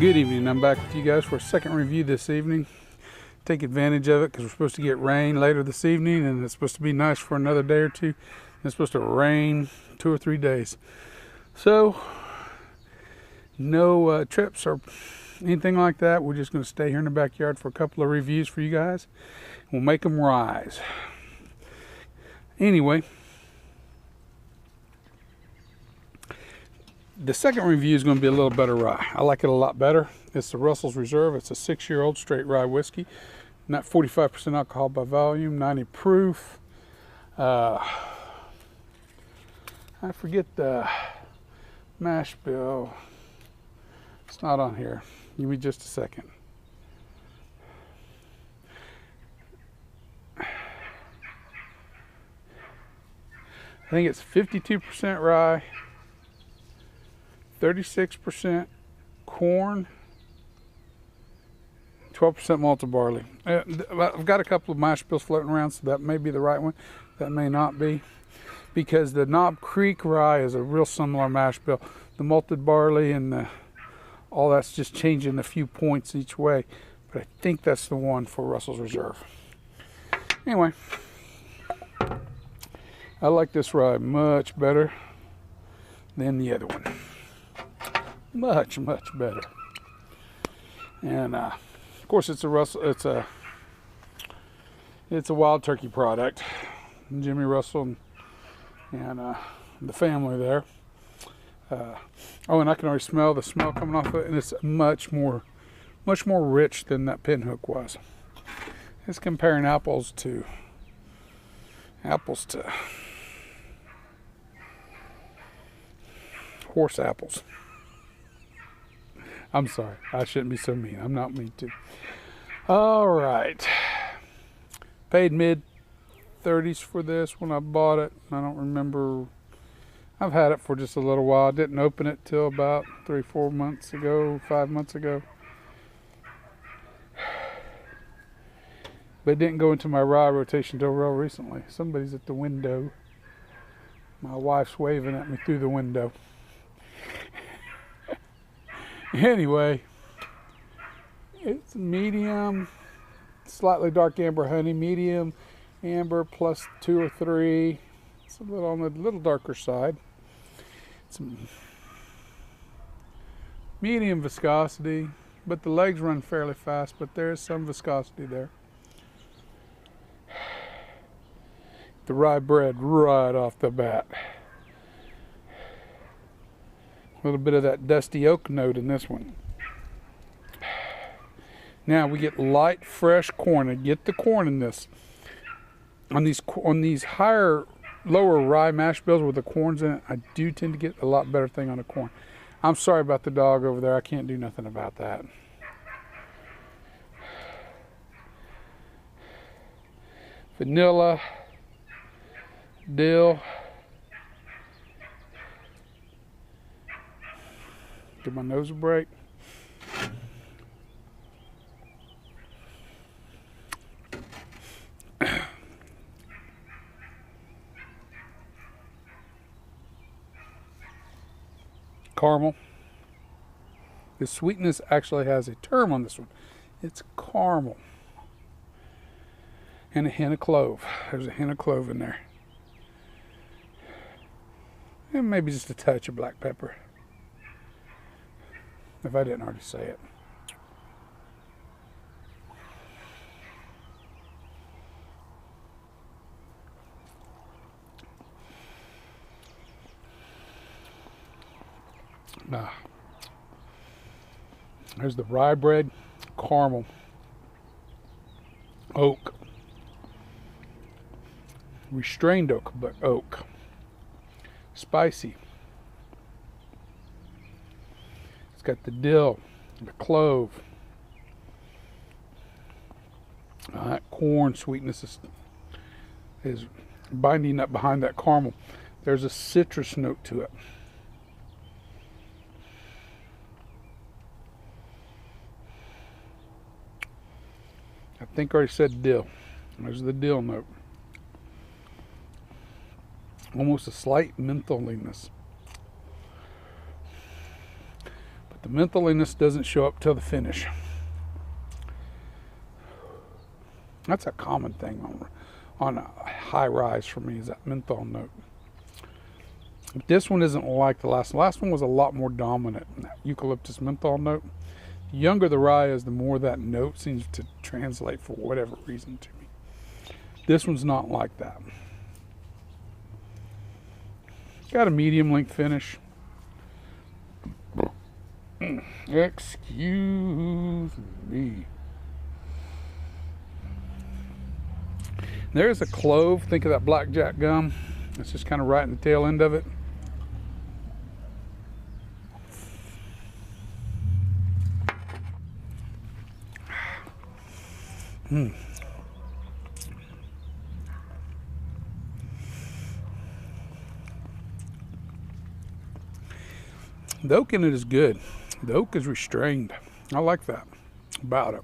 Good evening. I'm back with you guys for a second review this evening. Take advantage of it because we're supposed to get rain later this evening, and it's supposed to be nice for another day or two. It's supposed to rain 2 or 3 days. So, no trips or anything like that. We're just going to stay here in the backyard for a couple of reviews for you guys. We'll make them rise. Anyway, the second review is going to be a little better rye. I like it a lot better. It's the Russel's Reserve. It's a 6-year-old straight rye whiskey. Not 45% alcohol by volume, 90 proof. I forget the mash bill. It's not on here. Give me just a second. I think it's 52% rye, 36% corn, 12% malted barley. I've got a couple of mash bills floating around, so that may be the right one. That may not be, because the Knob Creek rye is a real similar mash bill. The malted barley and all that's just changing a few points each way, but I think that's the one for Russell's Reserve. Anyway, I like this rye much better than the other one. Much better. And of course, it's a Russell. It's a wild turkey product. Jimmy Russell and the family there. Oh, and I can already smell the smell coming off it, and it's much more rich than that Pinhook was. It's comparing apples to horse apples. I'm sorry, I shouldn't be so mean. I'm not mean to. All right. Paid mid-30s for this when I bought it. I don't remember. I've had it for just a little while. I didn't open it till about 3-4 months ago, 5 months ago. But it didn't go into my rye rotation till real recently. Somebody's at the window. My wife's waving at me through the window. Anyway, it's medium, slightly dark amber honey, medium amber plus 2 or 3. It's a little on the little darker side. It's medium viscosity, but the legs run fairly fast, but there is some viscosity there. The rye bread right off the bat. A little bit of that dusty oak note in this one. Now we get light, fresh corn. I get the corn in this. On these lower rye mash bills with the corns in it, I do tend to get a lot better thing on the corn. I'm sorry about the dog over there. I can't do nothing about that. Vanilla, dill. Give my nose a break. Caramel. The sweetness actually has a term on this one. It's caramel. And a hint of clove. There's a hint of clove in there. And maybe just a touch of black pepper, if I didn't already say it. There's the rye bread, caramel, oak, restrained oak, but oak, spicy. It's got the dill, the clove. That corn sweetness is binding up behind that caramel. There's a citrus note to it. I think I already said dill. There's the dill note. Almost a slight mentholiness. But the mentholiness doesn't show up till the finish. That's a common thing on a high rise for me, is that menthol note. But this one isn't like the last one. The last one was a lot more dominant, that eucalyptus menthol note. The younger the rye is, the more that note seems to translate for whatever reason to me. This one's not like that. Got a medium length finish. Excuse me. There's a clove. Think of that blackjack gum. It's just kind of right in the tail end of it. The oak in it is good. The oak is restrained. I like that about it.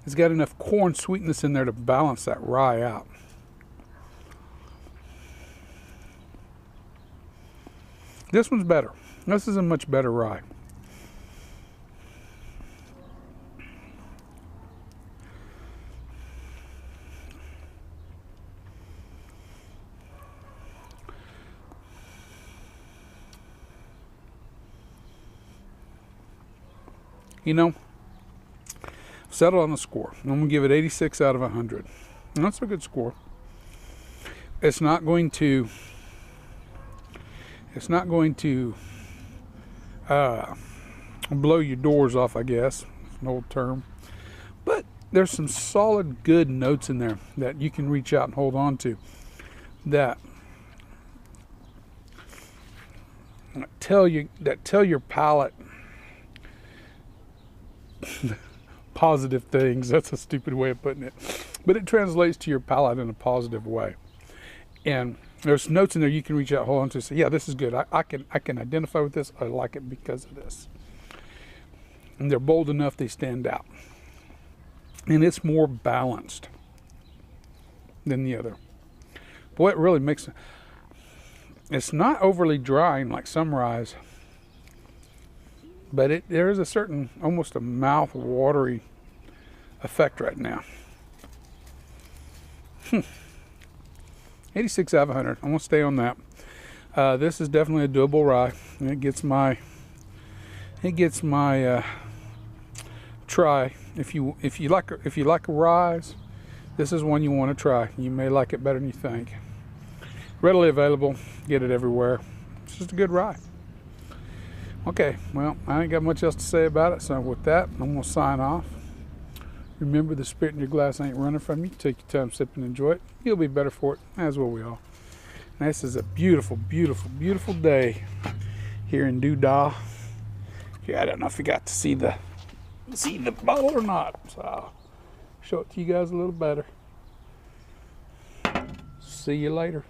It's got enough corn sweetness in there to balance that rye out. This one's better. This is a much better rye. You know, settled on the score. I'm going to give it 86 out of 100. And that's a good score. It's not going to blow your doors off, I guess. It's an old term. But there's some solid good notes in there that you can reach out and hold on to that tell your palate positive things. That's a stupid way of putting it, but it translates to your palate in a positive way. And there's notes in there you can reach out, hold on to, say, yeah, this is good. I can identify with this. I like it because of this. And they're bold enough, they stand out. And it's more balanced than the other. Boy, it really makes it. It's not overly drying like some ryes, but there is a certain, almost a mouth watery effect right now. 86 out of 100. I'm gonna stay on that. This is definitely a doable rye. And it gets my try. If you like a rise, this is one you want to try. You may like it better than you think. Readily available. Get it everywhere. It's just a good rye. Okay, well, I ain't got much else to say about it, so with that, I'm going to sign off. Remember, the spirit in your glass ain't running from you. Take your time, sip, and enjoy it. You'll be better for it, as will we all. And this is a beautiful, beautiful, beautiful day here in Doodah. Yeah, I don't know if you got to see the bottle or not, so I'll show it to you guys a little better. See you later.